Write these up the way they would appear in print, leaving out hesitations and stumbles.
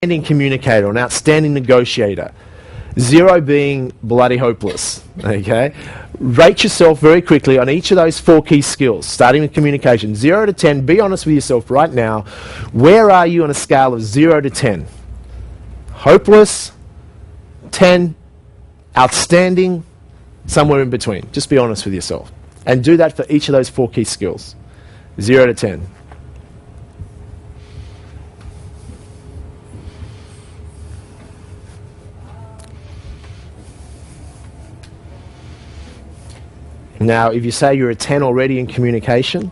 outstanding communicator, an outstanding negotiator. 0 being bloody hopeless, okay? Rate yourself very quickly on each of those 4 key skills, starting with communication. 0 to 10, be honest with yourself right now. Where are you on a scale of 0 to 10? Hopeless, 10, outstanding, somewhere in between. Just be honest with yourself. And do that for each of those 4 key skills. 0 to 10. Now, if you say you're a 10 already in communication,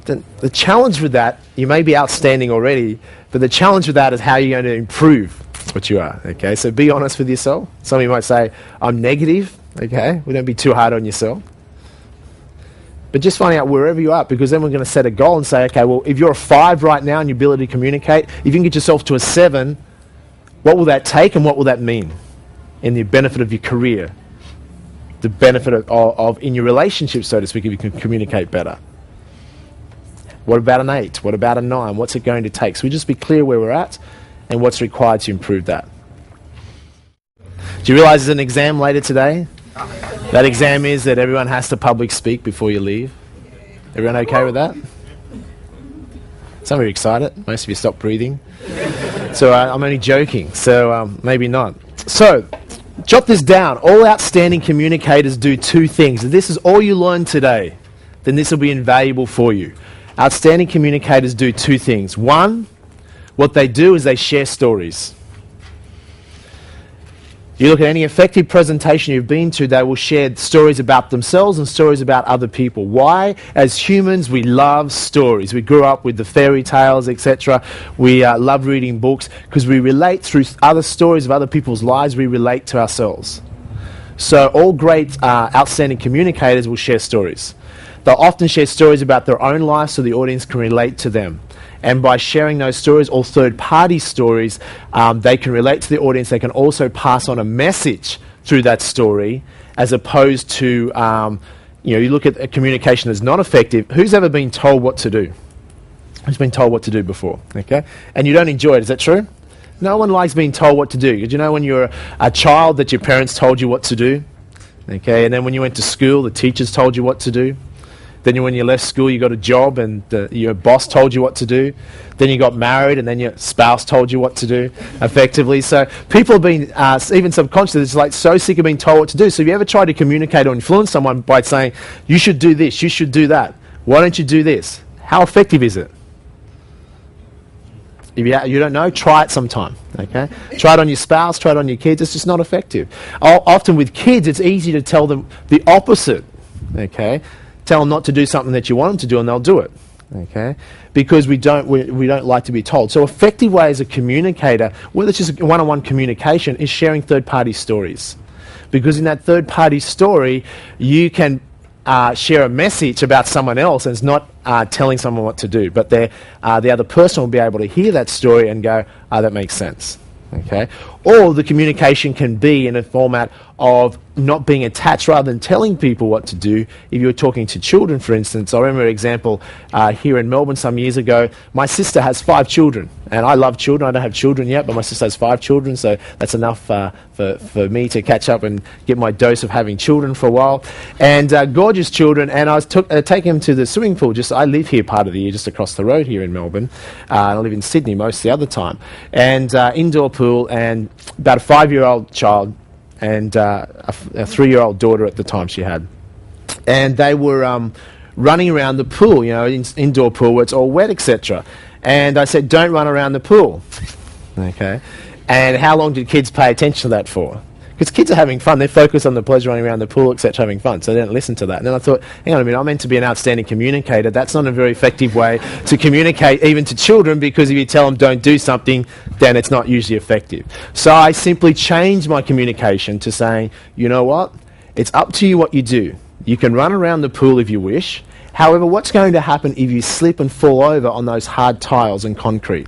then the challenge with that, you may be outstanding already, but the challenge with that is how you're going to improve what you are, okay? So be honest with yourself. Some of you might say, I'm negative, okay? Well, don't be too hard on yourself. But just finding out wherever you are, because then we're going to set a goal and say, okay, well, if you're a 5 right now in your ability to communicate, if you can get yourself to a 7, what will that take and what will that mean in the benefit of your career? The benefit of in your relationship, so to speak, if you can communicate better. What about an 8? What about a 9? What's it going to take? So we just be clear where we're at and what's required to improve that. Do you realize there's an exam later today? That exam is that everyone has to public speak before you leave. Everyone okay with that? Some of you are excited. Most of you stopped breathing. So I'm only joking. So maybe not. So jot this down. All outstanding communicators do 2 things. If this is all you learn today, then this will be invaluable for you. Outstanding communicators do 2 things. 1, what they do is they share stories. You look at any effective presentation you've been to, they will share stories about themselves and stories about other people. Why? As humans, we love stories. We grew up with the fairy tales, etc. We love reading books because we relate through other stories of other people's lives. We relate to ourselves. So all great, outstanding communicators will share stories. They'll often share stories about their own life so the audience can relate to them. And by sharing those stories, or third-party stories, they can relate to the audience. They can also pass on a message through that story, as opposed to, you look at a communication that's not effective. Who's ever been told what to do? Who's been told what to do before? Okay, and you don't enjoy it. Is that true? No one likes being told what to do. Did you know when you were a child that your parents told you what to do? Okay, and then when you went to school, the teachers told you what to do. Then when you left school, you got a job and your boss told you what to do. Then you got married and then your spouse told you what to do, effectively. So people have been, even subconsciously, it's like so sick of being told what to do. So if you ever try to communicate or influence someone by saying, you should do this, you should do that, why don't you do this? How effective is it? If you don't know, try it sometime, okay? Try it on your spouse, try it on your kids. It's just not effective. Often with kids, it's easy to tell them the opposite, okay? Tell them not to do something that you want them to do and they'll do it, okay? Because we don't like to be told. So effective way as a communicator, whether it's just one-on-one communication, is sharing third-party stories. Because in that third-party story, you can share a message about someone else, and it's not telling someone what to do, but the other person will be able to hear that story and go, that makes sense, okay? Or the communication can be in a format of not being attached rather than telling people what to do. If you were talking to children, for instance, I remember an example here in Melbourne some years ago. My sister has 5 children, and I love children. I don't have children yet, but my sister has 5 children, so that's enough for me to catch up and get my dose of having children for a while. And gorgeous children, and I was taking them to the swimming pool. I live here part of the year, just across the road here in Melbourne. I live in Sydney most of the other time. And indoor pool, and about a 5-year-old child and a 3-year-old daughter at the time she had. And they were running around the pool, indoor pool where it's all wet, etc. And I said, don't run around the pool. Okay. And how long did kids pay attention to that for? Because kids are having fun. They're focused on the pleasure running around the pool, etc., having fun. So they didn't listen to that. And then I thought, hang on a minute, I'm meant to be an outstanding communicator. That's not a very effective way to communicate even to children, because if you tell them don't do something, then it's not usually effective. So I simply changed my communication to saying, you know what? It's up to you what you do. You can run around the pool if you wish. However, what's going to happen if you slip and fall over on those hard tiles and concrete?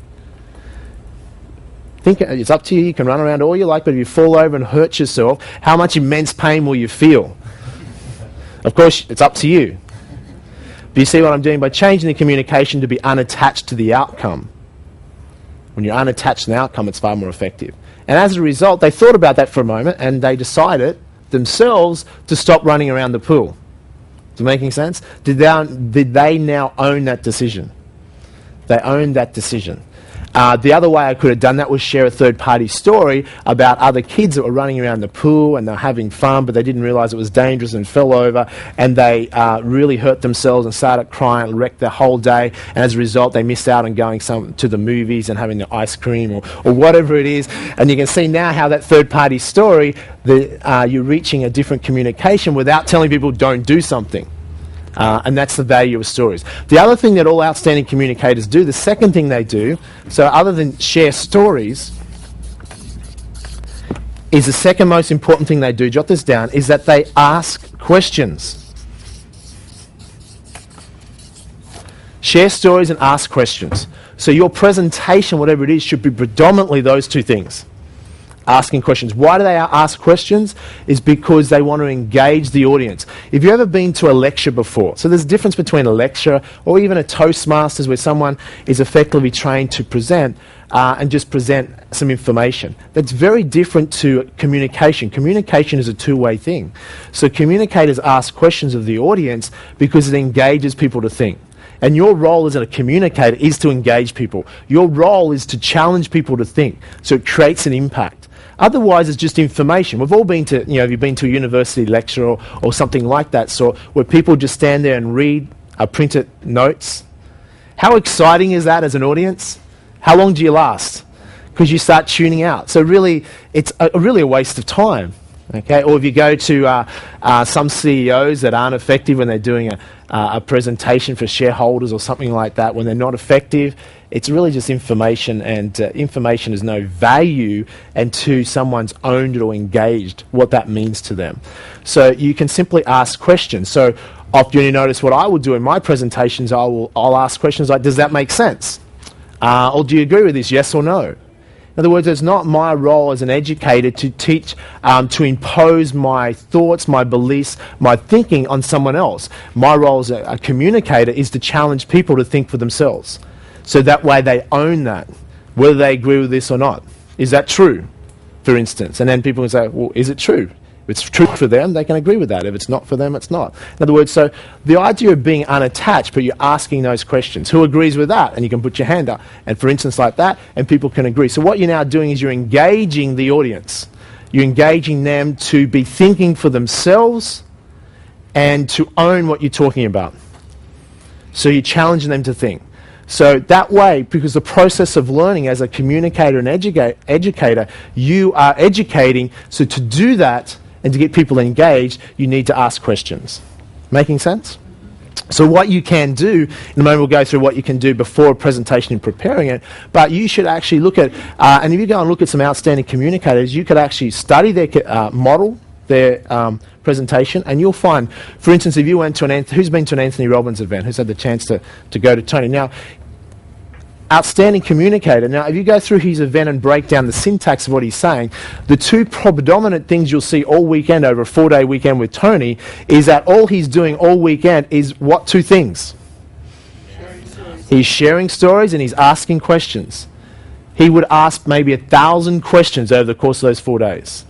It's up to you. You can run around all you like, but if you fall over and hurt yourself, how much immense pain will you feel? Of course, it's up to you. But you see what I'm doing? By changing the communication to be unattached to the outcome, When you're unattached to an outcome, it's far more effective. And as a result, they thought about that for a moment and they decided themselves to stop running around the pool. Is it making sense? Did they now own that decision? They owned that decision. The other way I could have done that was share a third-party story about other kids that were running around the pool and they're having fun, but they didn't realise it was dangerous and fell over, and they really hurt themselves and started crying and wrecked their whole day, and as a result they missed out on going to the movies and having the ice cream or whatever it is. And you can see now how that third-party story, you're reaching a different communication without telling people don't do something. And that's the value of stories. The other thing that all outstanding communicators do, the second thing they do, so other than share stories, is the second most important thing they do, jot this down, is that they ask questions. Share stories and ask questions. So your presentation, whatever it is, should be predominantly those two things. Asking questions. Why do they ask questions? Is because they want to engage the audience. If you've ever been to a lecture before, so there's a difference between a lecture or even a Toastmasters where someone is effectively trained to present and just present some information. That's very different to communication. Communication is a two-way thing. So communicators ask questions of the audience because it engages people to think. And your role as a communicator is to engage people. Your role is to challenge people to think. So it creates an impact. Otherwise, it's just information. We've all been to, have you been to a university lecture or something like that, so where people just stand there and read printed notes? How exciting is that as an audience? How long do you last? Because you start tuning out. So really, it's really a waste of time. Okay, or if you go to some CEOs that aren't effective when they're doing a presentation for shareholders or something like that, when they're not effective, it's really just information, and information has no value until someone's owned it or engaged what that means to them. So you can simply ask questions. So often you notice what I will do in my presentations, I'll ask questions like, does that make sense? Or do you agree with this, yes or no? In other words, it's not my role as an educator to teach, to impose my thoughts, my beliefs, my thinking on someone else. My role as a communicator is to challenge people to think for themselves. So that way they own that, whether they agree with this or not. Is that true, for instance? And then people can say, well, is it true? If it's true for them, they can agree with that. If it's not for them, it's not. In other words, so the idea of being unattached, but you're asking those questions. Who agrees with that? And you can put your hand up. And for instance, like that, and people can agree. So what you're now doing is you're engaging the audience. You're engaging them to be thinking for themselves and to own what you're talking about. So you're challenging them to think. So that way, because the process of learning as a communicator and educator, you are educating. So to do that, and to get people engaged, you need to ask questions. Making sense? So what you can do, in a moment we'll go through what you can do before a presentation and preparing it, but you should actually look at, and if you go and look at some outstanding communicators, you could actually study their model, their presentation, and you'll find, for instance, if you went to who's been to an Anthony Robbins event, who's had the chance to go to Tony? Now, outstanding communicator. Now, if you go through his event and break down the syntax of what he's saying, the two predominant things you'll see all weekend over a 4-day weekend with Tony is that all he's doing all weekend is what two things? He's sharing stories and he's asking questions. He would ask maybe 1,000 questions over the course of those 4 days.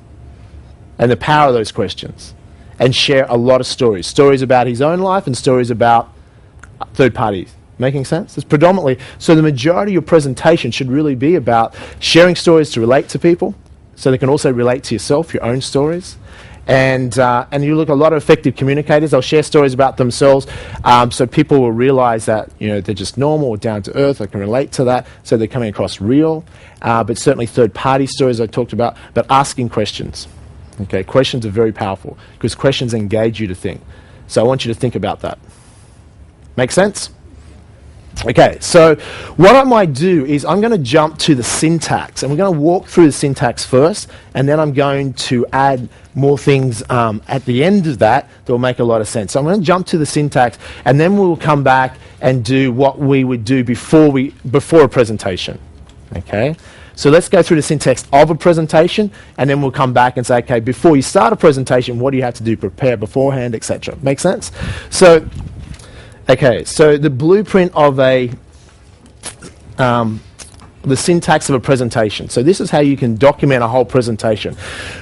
And the power of those questions. And share a lot of stories. Stories about his own life and stories about third parties. Making sense? It's predominantly, so the majority of your presentation should really be about sharing stories to relate to people, so they can also relate to yourself, your own stories. And you look at a lot of effective communicators, they'll share stories about themselves, so people will realize that they're just normal or down to earth, they can relate to that, so they're coming across real. But certainly third-party stories I talked about, but asking questions. Okay, questions are very powerful, because questions engage you to think. So I want you to think about that. Make sense? Okay, so what I might do is I'm going to jump to the syntax, and we're going to walk through the syntax first, and then I'm going to add more things at the end of that will make a lot of sense. So I'm going to jump to the syntax, and then we'll come back and do what we would do before a presentation. Okay, so let's go through the syntax of a presentation, and then we'll come back and say, okay, before you start a presentation, what do you have to do? Prepare beforehand, etc. Make sense? So. Okay, so the blueprint of a the syntax of a presentation. So this is how you can document a whole presentation.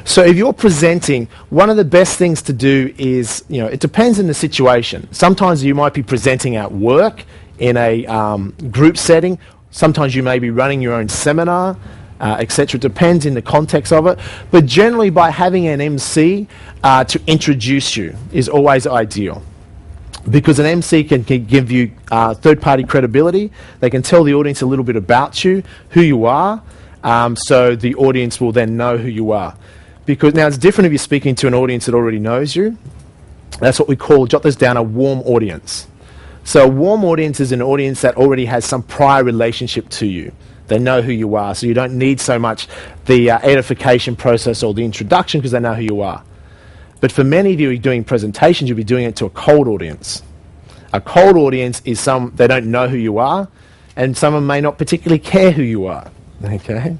So if you're presenting, one of the best things to do is, it depends on the situation. Sometimes you might be presenting at work in a group setting. Sometimes you may be running your own seminar, etc. It depends in the context of it. But generally, by having an MC to introduce you is always ideal. Because an MC can give you third-party credibility. They can tell the audience a little bit about you, who you are, so the audience will then know who you are. Because now it's different if you're speaking to an audience that already knows you. That's what we call, jot this down, a warm audience. So a warm audience is an audience that already has some prior relationship to you. They know who you are, so you don't need so much the edification process or the introduction because they know who you are. But for many of you doing presentations, you'll be doing it to a cold audience. A cold audience is they don't know who you are, and someone may not particularly care who you are. Okay.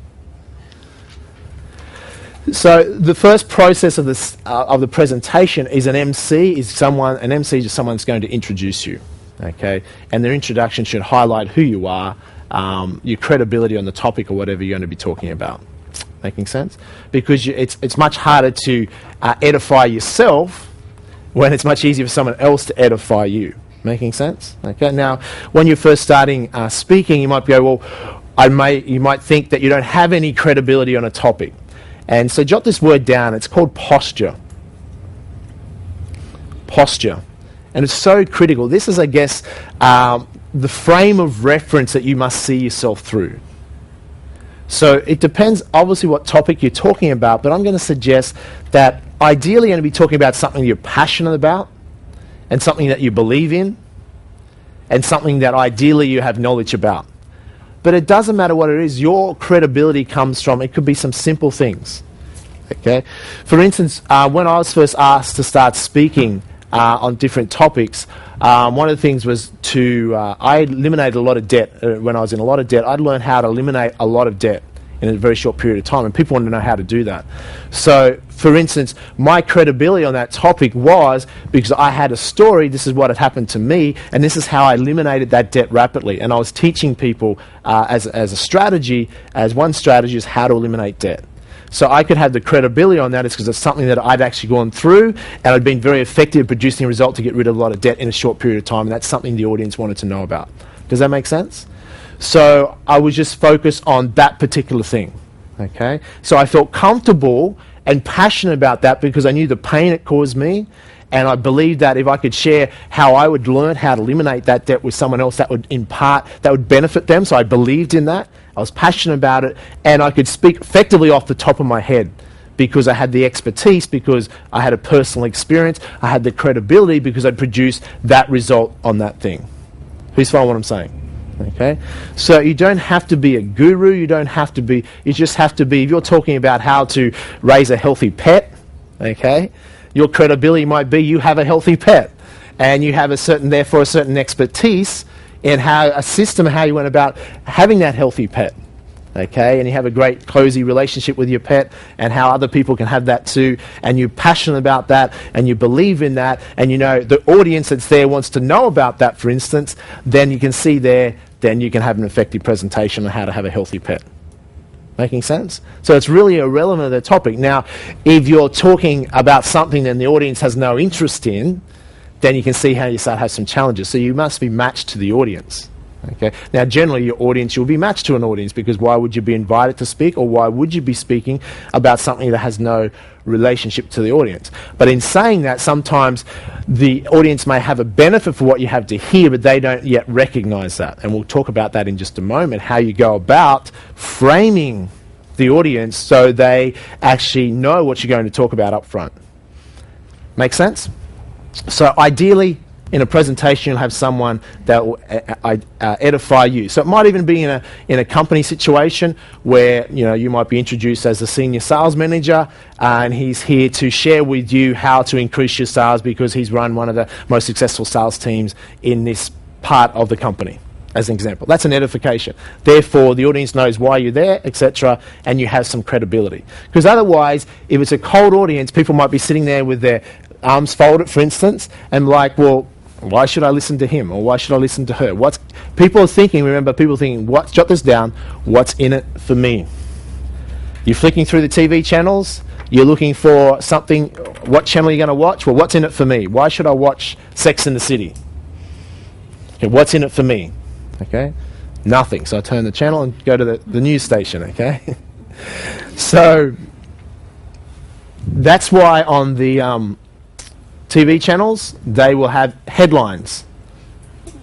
So the first process of the presentation is an MC is someone. An MC is someone that's going to introduce you. Okay, and their introduction should highlight who you are, your credibility on the topic or whatever you're going to be talking about. Making sense? Because it's much harder to edify yourself when it's much easier for someone else to edify you. Making sense? Okay. Now, when you're first starting speaking, you might go, well, you might think that you don't have any credibility on a topic, and so jot this word down. It's called posture. Posture, and it's so critical. This is, I guess, the frame of reference that you must see yourself through. So it depends, obviously, what topic you're talking about, but I'm going to suggest that ideally you're going to be talking about something you're passionate about and something that you believe in and something that ideally you have knowledge about. But it doesn't matter what it is. Your credibility comes from, it could be some simple things. Okay? For instance, when I was first asked to start speaking on different topics, one of the things was I eliminated a lot of debt. When I was in a lot of debt, I'd learned how to eliminate a lot of debt in a very short period of time, and people wanted to know how to do that. So, for instance, my credibility on that topic was because I had a story, this is what had happened to me, and this is how I eliminated that debt rapidly. And I was teaching people as a strategy, as one strategy is how to eliminate debt. So I could have the credibility on that is because it's something that I'd actually gone through and I'd been very effective at producing a result to get rid of a lot of debt in a short period of time, and that's something the audience wanted to know about. Does that make sense? So I was just focused on that particular thing. Okay? So I felt comfortable and passionate about that because I knew the pain it caused me, and I believed that if I could share how I would learn how to eliminate that debt with someone else, that would benefit them. So I believed in that. I was passionate about it, and I could speak effectively off the top of my head because I had the expertise, because I had a personal experience, I had the credibility because I'd produced that result on that thing. Who's following what I'm saying? Okay? So you don't have to be a guru, you just have to be, if you're talking about how to raise a healthy pet, okay, your credibility might be you have a healthy pet, and you have a certain expertise in how you went about having that healthy pet, okay? And you have a great, cozy relationship with your pet and how other people can have that too, and you're passionate about that, and you believe in that, and you know the audience that's there wants to know about that, for instance, then you can see there, then you can have an effective presentation on how to have a healthy pet. Making sense? So it's really irrelevant to the topic. Now, if you're talking about something that the audience has no interest in, then you can see how you start to have some challenges. So you must be matched to the audience. Okay. Now, generally, your audience, you'll be matched to an audience, because why would you be invited to speak, or why would you be speaking about something that has no relationship to the audience? But in saying that, sometimes the audience may have a benefit for what you have to hear, but they don't yet recognize that. And we'll talk about that in just a moment, how you go about framing the audience so they actually know what you're going to talk about up front. Make sense? So ideally, in a presentation, you'll have someone that will edify you. So it might even be in a company situation where you might be introduced as a senior sales manager, and he's here to share with you how to increase your sales because he's run one of the most successful sales teams in this part of the company, as an example. That's an edification. Therefore, the audience knows why you're there, etc., and you have some credibility. Because otherwise, if it's a cold audience, people might be sitting there with their arms folded, for instance, and like, well, Why should I listen to him, or why should I listen to her? People are thinking, remember, people thinking, jot this down, what's in it for me? You're flicking through the TV channels, you're looking for something, what channel are you going to watch? Well, what's in it for me? Why should I watch Sex and the City? Okay, what's in it for me? Okay, nothing. So I turn the channel and go to the news station, okay? So that's why on the TV channels, they will have headlines.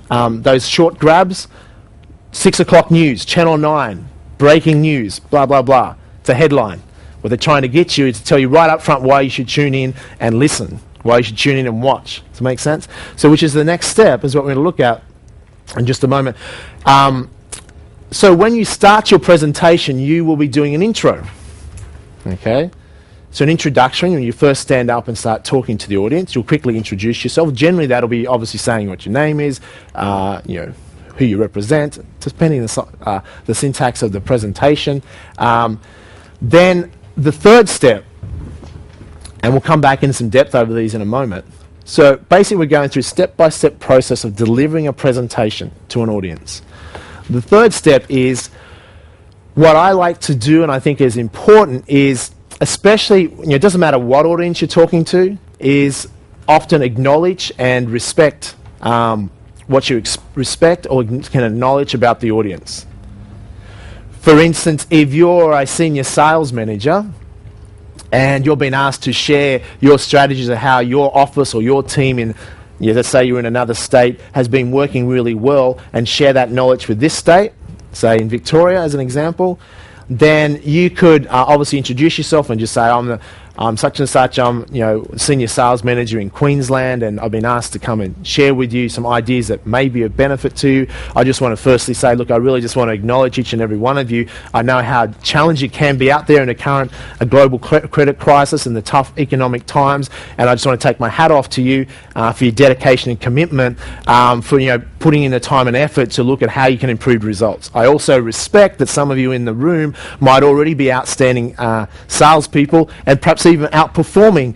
Those short grabs, 6 o'clock news, Channel 9, breaking news, blah, blah, blah. It's a headline. What they're trying to get you is to tell you right up front why you should tune in and listen, why you should tune in and watch. Does that make sense? So which is the next step, is what we're going to look at in just a moment. So when you start your presentation, you will be doing an intro. Okay? So an introduction, when you first stand up and start talking to the audience, you'll quickly introduce yourself. Generally, that'll be obviously saying what your name is, who you represent, depending on the syntax of the presentation. Then the third step, and we'll come back into some depth over these in a moment. So basically, we're going through step-by-step process of delivering a presentation to an audience. The third step is what I like to do, and I think is important, is especially, it doesn't matter what audience you're talking to, is often acknowledge and respect what you respect or can acknowledge about the audience. For instance, if you're a senior sales manager and you're being asked to share your strategies of how your office or your team in, let's say you're in another state, has been working really well, and share that knowledge with this state, say in Victoria as an example, then you could obviously introduce yourself and just say, I'm such and such, I'm senior sales manager in Queensland, and I've been asked to come and share with you some ideas that may be of benefit to you. I just want to firstly say, look, I really just want to acknowledge each and every one of you. I know how challenging it can be out there in the current global credit crisis and the tough economic times, and I just want to take my hat off to you for your dedication and commitment, for putting in the time and effort to look at how you can improve results. I also respect that some of you in the room might already be outstanding salespeople, and perhaps even outperforming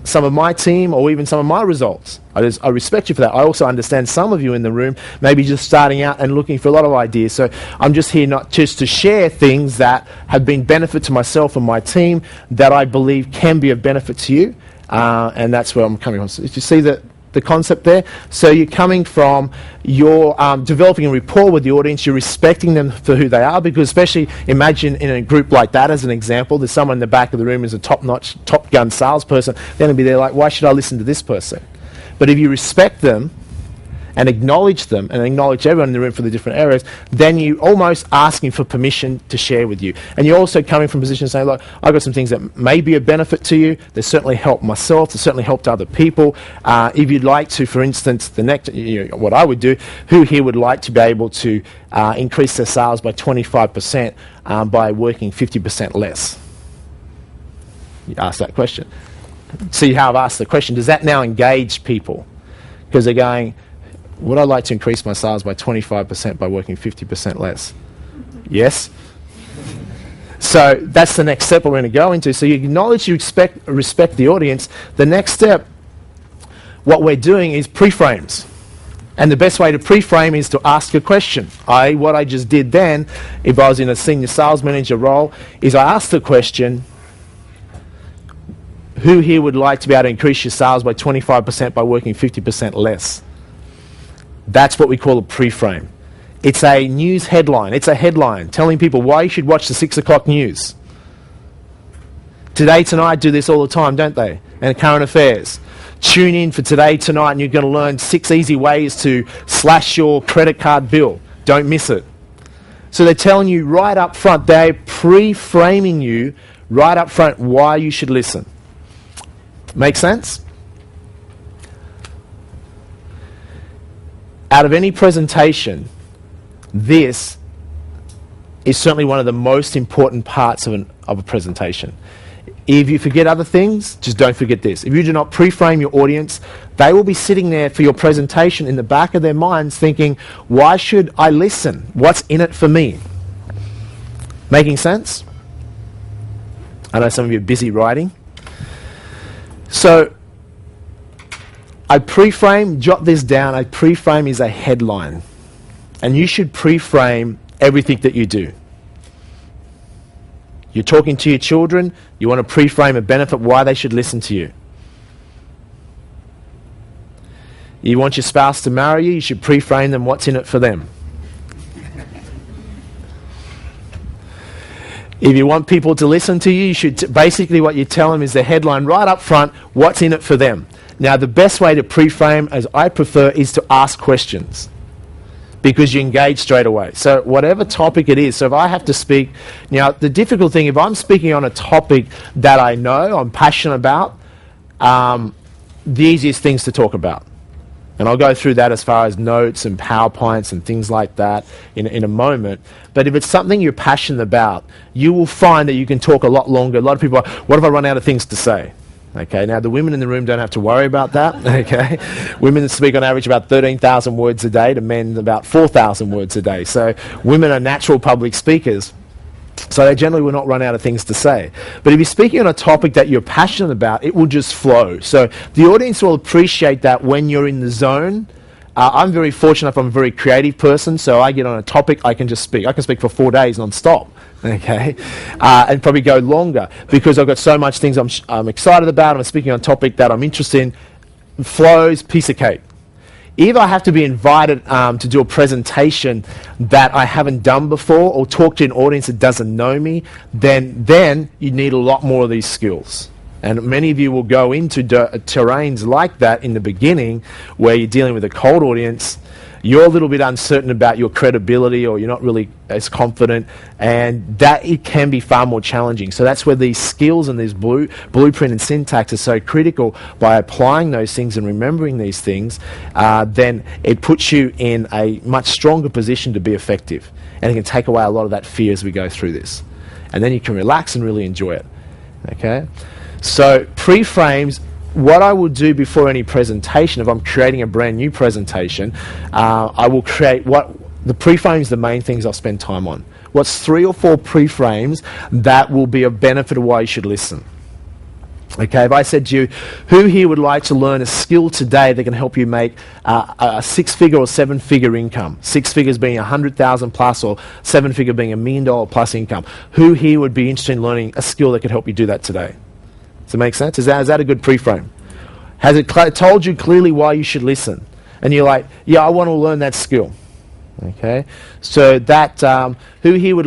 some of my team or even some of my results. I respect you for that. I also understand some of you in the room may be just starting out and looking for a lot of ideas. So I'm just here not just to share things that have been benefit to myself and my team that I believe can be of benefit to you, and that's where I'm coming from. So if you see the concept there, so you're coming from, you're developing a rapport with the audience, you're respecting them for who they are, because especially imagine in a group like that as an example, there's someone in the back of the room who's a top-notch, Top Gun salesperson, they're going to be there like, why should I listen to this person? But if you respect them and acknowledge them and acknowledge everyone in the room for the different areas, then you're almost asking for permission to share with you. And you're also coming from a position saying, look, I've got some things that may be of benefit to you. They certainly helped myself. They certainly helped other people. If you'd like to, for instance, what I would do, who here would like to be able to increase their sales by 25% by working 50% less? You ask that question. See how I've asked the question. Does that now engage people? Because they're going, would I like to increase my sales by 25% by working 50% less? Yes? So that's the next step we're going to go into. So you acknowledge, you respect the audience. The next step, what we're doing is pre-frames. And the best way to pre-frame is to ask a question. What I just did then, if I was in a senior sales manager role, is I asked the question, who here would like to be able to increase your sales by 25% by working 50% less? That's what we call a pre-frame. It's a news headline. It's a headline telling people why you should watch the 6 o'clock news. Today Tonight do this all the time, don't they? And current affairs. Tune in for Today Tonight and you're going to learn 6 easy ways to slash your credit card bill. Don't miss it. So they're telling you right up front, they're pre-framing you right up front why you should listen. Make sense? Out of any presentation, this is certainly one of the most important parts of a presentation. If you forget other things, just don't forget this. If you do not pre-frame your audience, they will be sitting there for your presentation in the back of their minds thinking, why should I listen? What's in it for me? Making sense? I know some of you are busy writing. So A pre-frame, jot this down, a pre-frame is a headline. And you should pre-frame everything that you do. You're talking to your children, you want to pre-frame a benefit, why they should listen to you. You want your spouse to marry you, you should pre-frame them what's in it for them. If you want people to listen to you, you should basically what you tell them is the headline right up front, what's in it for them. Now the best way to pre-frame, as I prefer, is to ask questions, because you engage straight away. So whatever topic it is, so if I have to speak, now the difficult thing, if I'm speaking on a topic that I know, I'm passionate about, the easiest things to talk about. And I'll go through that as far as notes and PowerPoints and things like that in a moment. But if it's something you're passionate about, you will find that you can talk a lot longer. A lot of people are, what if I run out of things to say? Okay, now the women in the room don't have to worry about that, okay? Women speak on average about 13,000 words a day to men about 4,000 words a day. So women are natural public speakers. So they generally will not run out of things to say. But if you're speaking on a topic that you're passionate about, it will just flow. So the audience will appreciate that when you're in the zone. I'm very fortunate, I'm a very creative person, so I get on a topic, I can just speak. I can speak for 4 days non-stop, okay? And probably go longer, because I've got so much things I'm excited about, I'm speaking on a topic that I'm interested in. Flows, piece of cake. If I have to be invited to do a presentation that I haven't done before, or talk to an audience that doesn't know me, then you need a lot more of these skills. And many of you will go into terrains like that in the beginning, where you're dealing with a cold audience, you're a little bit uncertain about your credibility, or you're not really as confident, and that it can be far more challenging. So that's where these skills and this blueprint and syntax are so critical. By applying those things and remembering these things, then it puts you in a much stronger position to be effective. And it can take away a lot of that fear as we go through this. And then you can relax and really enjoy it. Okay? So pre-frames, what I will do before any presentation, if I'm creating a brand new presentation, I will create the pre-frames, the main things I'll spend time on. What's 3 or 4 pre-frames that will be a benefit of why you should listen. Okay, if I said to you, who here would like to learn a skill today that can help you make a 6-figure or 7-figure income? 6 figures being 100,000 plus, or 7-figure being $1 million plus income. Who here would be interested in learning a skill that could help you do that today? Does it make sense? Is that a good pre-frame? Has it told you clearly why you should listen? And you're like, yeah, I want to learn that skill. Okay, so that who here would